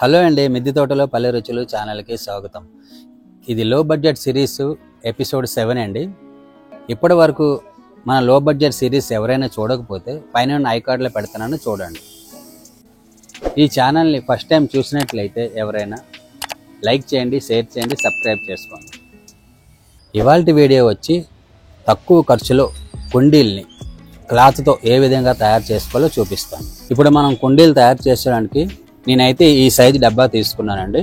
Hello అండి, మిద్దె తోటలో పల్లె రుచులు ఛానల్కి స్వాగతం. ఇది లో బడ్జెట్ సిరీస్ ఎపిసోడ్ 7 అండి. ఇప్పటి వరకు మన లో బడ్జెట్ సిరీస్ ఎవరైనా చూడకపోతే పైన ఐకార్డులో పెడుతున్నాను, చూడండి. ఈ ఛానల్ని ఫస్ట్ టైం చూసినట్లయితే ఎవరైనా లైక్ చేయండి, షేర్ చేయండి, సబ్స్క్రైబ్ చేసుకోండి. ఇవాల్టి వీడియో వచ్చి తక్కువ ఖర్చులో కుండీల్ని క్లాత్తో ఏ విధంగా తయారు చేసుకోవాలో చూపిస్తాను. ఇప్పుడు మనం కుండీలు తయారు చేసుకోవడానికి నేనైతే ఈ సైజు డబ్బా తీసుకున్నానండి.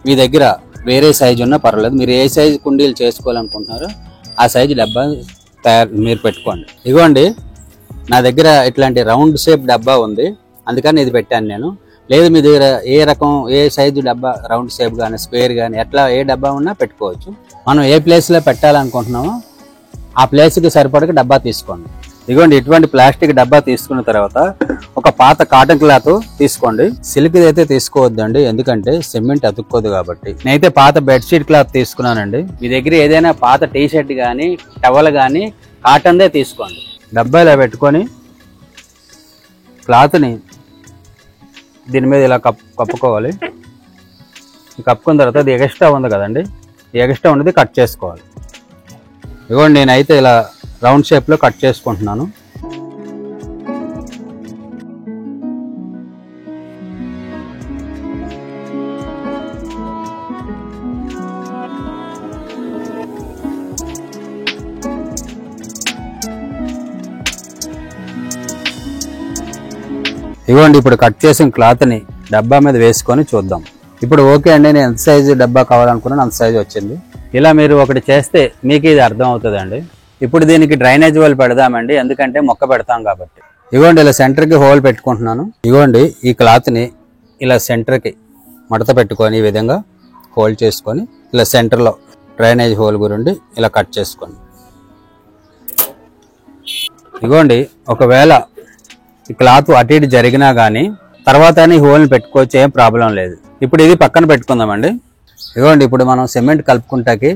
మీ దగ్గర వేరే సైజు ఉన్నా పర్వాలేదు, మీరు ఏ సైజు కుండీలు చేసుకోవాలనుకుంటున్నారో ఆ సైజు డబ్బా మీరు పెట్టుకోండి. ఇదిగోండి, నా దగ్గర ఇట్లాంటి రౌండ్ షేప్ డబ్బా ఉంది, అందుకని ఇది పెట్టాను నేను. లేదు మీ దగ్గర ఏ రకం ఏ సైజు డబ్బా, రౌండ్ షేప్ కానీ స్క్వేర్ కానీ ఎట్లా ఏ డబ్బా ఉన్నా పెట్టుకోవచ్చు. మనం ఏ ప్లేస్లో పెట్టాలనుకుంటున్నామో ఆ ప్లేస్కి సరిపడక డబ్బా తీసుకోండి. ఇదిగోండి, ఇటువంటి ప్లాస్టిక్ డబ్బా తీసుకున్న తర్వాత ఒక పాత కాటన్ క్లాత్ తీసుకోండి. సిల్క్ అయితే తీసుకోవద్దండి, ఎందుకంటే సిమెంట్ అతుక్కోదు కాబట్టి. నేనైతే పాత బెడ్షీట్ క్లాత్ తీసుకున్నానండి. మీ దగ్గర ఏదైనా పాత టీ షర్ట్ కానీ టవల్ కానీ కాటన్దే తీసుకోండి. డబ్బా ఇలా పెట్టుకొని క్లాత్ని దీని మీద ఇలా కప్పుకోవాలి. కప్పుకున్న తర్వాత ఇది ఎక్స్ట్రా ఉంది కదండి, ఈ ఎక్స్ట్రా ఉన్నది కట్ చేసుకోవాలి. ఇదిగోండి, నేనైతే ఇలా రౌండ్ షేప్లో కట్ చేసుకుంటున్నాను. ఇదిగోండి, ఇప్పుడు కట్ చేసిన క్లాత్ని డబ్బా మీద వేసుకొని చూద్దాం. ఇప్పుడు ఓకే అండి, నేను ఎంత సైజు డబ్బా కావాలనుకున్నాను అంత సైజు వచ్చింది. ఇలా మీరు ఒకటి చేస్తే మీకు ఇది అర్థం అవుతుందండి. ఇప్పుడు దీనికి డ్రైనేజ్ వాల్ పెడదామండి, ఎందుకంటే మొక్క పెడతాం కాబట్టి. ఇదిగోండి, ఇలా సెంటర్కి హోల్ పెట్టుకుంటున్నాను. ఇదిగోండి, ఈ క్లాత్ని ఇలా సెంటర్కి మడత పెట్టుకొని ఈ విధంగా హోల్డ్ చేసుకొని ఇలా సెంటర్లో డ్రైనేజ్ హోల్ గురించి ఇలా కట్ చేసుకోండి. ఇదిగోండి, ఒకవేళ ఈ క్లాత్ అటు ఇటు జరిగినా కానీ తర్వాత ఈ హోల్ని పెట్టుకోవచ్చు, ఏం ప్రాబ్లం లేదు. ఇప్పుడు ఇది పక్కన పెట్టుకుందామండి. ఇదిగోండి, ఇప్పుడు మనం సిమెంట్ కలుపుకుంటాకి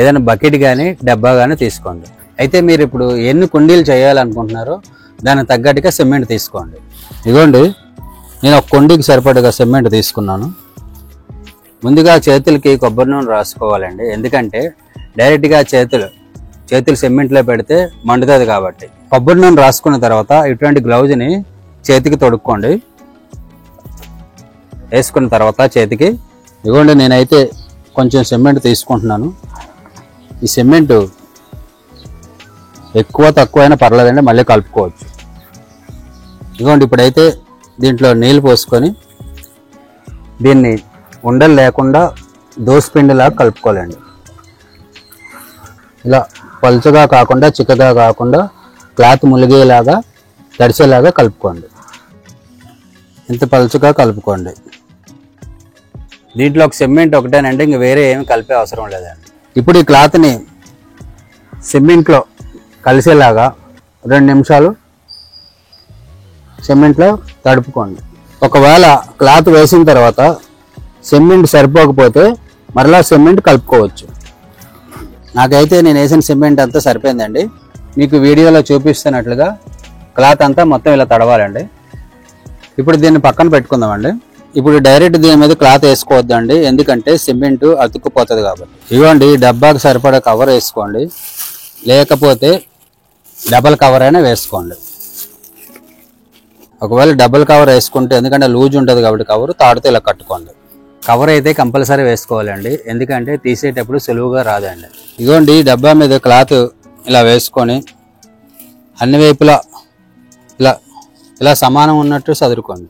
ఏదైనా బకెట్ కానీ డబ్బా కానీ తీసుకోండి. అయితే మీరు ఇప్పుడు ఎన్ని కుండీలు చేయాలనుకుంటున్నారో దానికి తగ్గట్టుగా సిమెంట్ తీసుకోండి. ఇదిగోండి, నేను ఒక కుండీకి సరిపడగా సిమెంట్ తీసుకున్నాను. ముందుగా చేతులకి కొబ్బరి నూనె రాసుకోవాలండి, ఎందుకంటే డైరెక్ట్గా చేతులు సిమెంట్లో పెడితే మండుతుంది కాబట్టి. కొబ్బరి నూనె రాసుకున్న తర్వాత ఇటువంటి గ్లౌజ్ని చేతికి తొడుక్కోండి. వేసుకున్న తర్వాత చేతికి ఇదిగోండి, నేనైతే కొంచెం సిమెంట్ తీసుకుంటున్నాను. ఈ సిమెంటు ఎక్కువ తక్కువ అయినా పర్లేదండి, మళ్ళీ కలుపుకోవచ్చు. ఇదిగోండి, ఇప్పుడైతే దీంట్లో నీళ్ళు పోసుకొని దీన్ని ఉండలు లేకుండా దోసపిండిలాగా కలుపుకోవాలండి. ఇలా పలుచగా కాకుండా చిక్కగా కాకుండా క్లాత్ ములిగేలాగా తడిసేలాగా కలుపుకోండి. ఇంత పలుచగా కలుపుకోండి. దీంట్లో ఒక సిమెంట్ ఒకటేనండి, ఇంక వేరే ఏమి కలిపే అవసరం లేదండి. ఇప్పుడు ఈ క్లాత్ని సిమెంట్లో కలిసేలాగా 2 నిమిషాలు సిమెంట్లో తడుపుకోండి. ఒకవేళ క్లాత్ వేసిన తర్వాత సిమెంట్ సరిపోకపోతే మరలా సిమెంట్ కలుపుకోవచ్చు. నాకైతే నేను వేసిన సిమెంట్ అంతా సరిపోయిందండి. మీకు వీడియోలో చూపిస్తున్నట్లుగా క్లాత్ అంతా మొత్తం ఇలా తడవాలండి. ఇప్పుడు దీన్ని పక్కన పెట్టుకుందామండి. ఇప్పుడు డైరెక్ట్ దీని మీద క్లాత్ వేసుకోవద్దండి, ఎందుకంటే సిమెంట్ అతుక్కుపోతుంది కాబట్టి. ఇవ్వండి, డబ్బాకి సరిపడా కవర్ వేసుకోండి, లేకపోతే డబల్ కవర్ అయినా వేసుకోండి. ఒకవేళ డబుల్ కవర్ వేసుకుంటే, ఎందుకంటే లూజ్ ఉంటుంది కాబట్టి కవర్ తాడుతో ఇలా కట్టుకోండి. కవర్ అయితే కంపల్సరీ వేసుకోవాలండి, ఎందుకంటే తీసేటప్పుడు సులువుగా రాదండి. ఇదిగోండి, డబ్బా మీద క్లాత్ ఇలా వేసుకొని అన్ని వైపులా ఇలా సమానం ఉన్నట్టు సదురుకోండి.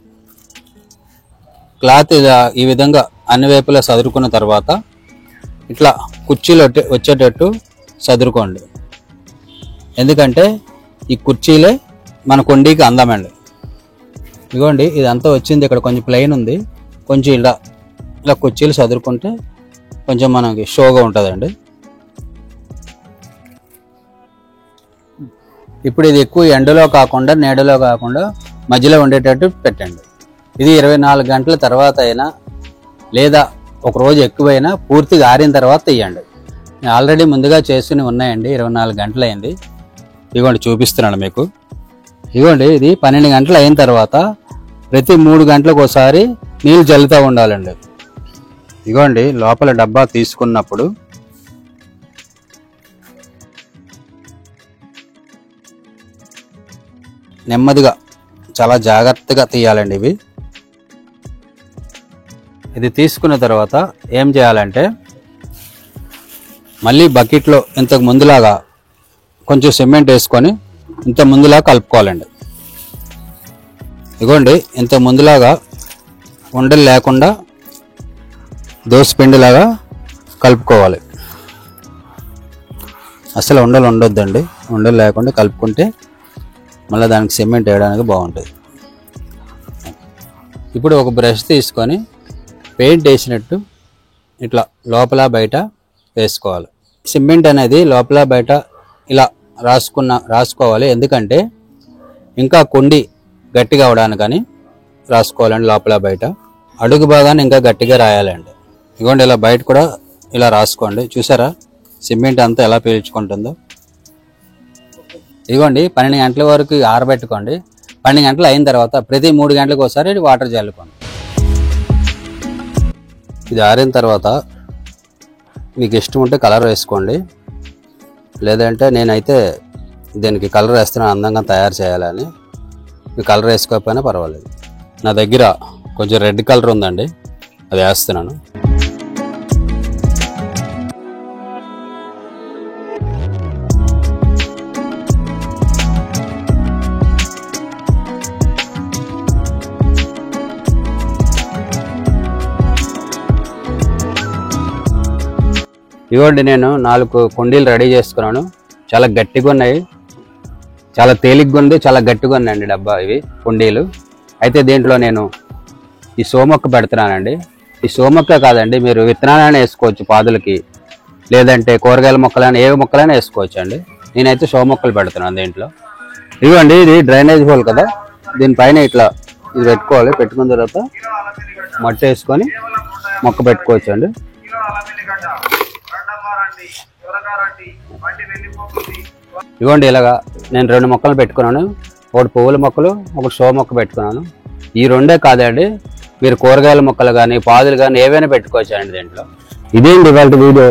క్లాత్ ఇలా ఈ విధంగా అన్ని వైపులా సదురుకున్న తర్వాత ఇట్లా కుర్చీలు వచ్చేటట్టు సదురుకోండి, ఎందుకంటే ఈ కుర్చీలే మన కుండీకి అందమండి. ఇదిగోండి, ఇదంతా వచ్చింది. ఇక్కడ కొంచెం ప్లెయిన్ ఉంది, కొంచెం ఇలా కుర్చీలు సదురుకుంటే కొంచెం మనకి షోగా ఉంటుందండి. ఇప్పుడు ఇది ఎక్కువ ఎండలో కాకుండా నీడలో కాకుండా మధ్యలో ఉండేటట్టు పెట్టండి. ఇది 24 గంటల తర్వాత అయినా లేదా ఒక రోజు ఎక్కువైనా పూర్తిగా ఆరిన తర్వాత తీయండి. నేను ఆల్రెడీ ముందుగా చేసుకుని ఉన్నాయండి, 24 గంటలు అయింది. ఇదిగోండి, చూపిస్తున్నాను మీకు. ఇదిగోండి, ఇది 12 గంటలు అయిన తర్వాత ప్రతి 3 గంటలకు ఒకసారి నీళ్ళు జల్లుతూ ఉండాలండి. ఇగోండి లోపల డబ్బా తీసుకున్నప్పుడు నెమ్మదిగా చాలా జాగ్రత్తగా తీయాలండి. ఇది తీసుకున్న తర్వాత ఏం చేయాలంటే మళ్ళీ బకెట్లో ఇంతకు ముందులాగా కొంచెం సిమెంట్ వేసుకొని ఇంత ముందులా కలుపుకోవాలండి. ఇగోండి ఇంత ముందులాగా ఉండలు లేకుండా దోసపిండిలాగా కలుపుకోవాలి. అసలు ఉండలు ఉండొద్దండి. ఉండలు లేకుండా కలుపుకుంటే మళ్ళీ దానికి సిమెంట్ వేయడానికి బాగుంటుంది. ఇప్పుడు ఒక బ్రష్ తీసుకొని పెయింట్ వేసినట్టు ఇట్లా లోపల బయట వేసుకోవాలి. సిమెంట్ అనేది లోపల బయట ఇలా రాసుకోవాలి. ఎందుకంటే ఇంకా కుండి గట్టిగా అవడానికని రాసుకోవాలండి. లోపల బయట అడుగు భాగాన్ని ఇంకా గట్టిగా రాయాలండి. ఇదిగోండి ఇలా బయట కూడా ఇలా రాసుకోండి. చూసారా సిమెంట్ అంతా ఎలా పీల్చుకుంటుందో. ఇదిగోండి 12 గంటల వరకు ఆరబెట్టుకోండి. 12 గంటలు అయిన తర్వాత ప్రతి 3 గంటలకు ఒకసారి వాటర్ చల్లుకోండి. ఇది ఆరిన తర్వాత మీకు ఇష్టం ఉంటే కలర్ వేసుకోండి. లేదంటే నేనైతే దీనికి కలర్ వేస్తున్నాను అందంగా తయారు చేయాలని. మీకు కలర్ వేసుకోకపోయినా పర్వాలేదు. నా దగ్గర కొంచెం రెడ్ కలర్ ఉందండి, అది వేస్తున్నాను. ఇవ్వండి నేను 4 కుండీలు రెడీ చేసుకున్నాను. చాలా గట్టిగా ఉన్నాయి, చాలా తేలిగ్గా ఉంది, చాలా గట్టిగా ఉన్నాయండి డబ్బా ఇవి కుండీలు. అయితే దీంట్లో నేను ఈ సోమొక్క పెడుతున్నానండి. ఈ సోమొక్క కాదండి, మీరు విత్తనాలైనా వేసుకోవచ్చు పాదులకి, లేదంటే కూరగాయల మొక్కలైనా ఏ మొక్కలైనా వేసుకోవచ్చు అండి. నేనైతే సోమొక్కలు పెడుతున్నాను దీంట్లో. ఇవ్వండి ఇది డ్రైనేజ్ హోల్ కదా, దీనిపైన ఇట్లా ఇది పెట్టుకోవాలి. పెట్టుకున్న తర్వాత మట్టి వేసుకొని మొక్క పెట్టుకోవచ్చు అండి. ఇవ్వండి ఇలాగా నేను 2 మొక్కలు పెట్టుకున్నాను. ఒకటి పువ్వుల మొక్కలు, ఒకటి షో మొక్క పెట్టుకున్నాను. ఈ 2 కాదండి, మీరు కూరగాయల మొక్కలు కానీ పాదులు కానీ ఏవైనా పెట్టుకోవచ్చు అండి దీంట్లో. ఇదేంటి ఇవాళ వీడియో,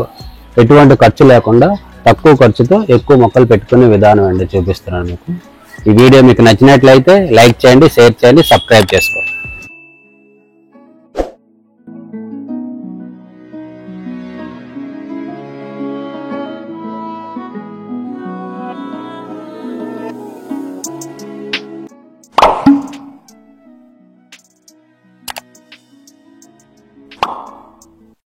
ఎటువంటి ఖర్చు లేకుండా తక్కువ ఖర్చుతో ఎక్కువ మొక్కలు పెట్టుకునే విధానం అండి చూపిస్తున్నాను మీకు. ఈ వీడియో మీకు నచ్చినట్లయితే లైక్ చేయండి, షేర్ చేయండి, సబ్స్క్రైబ్ చేసుకోండి.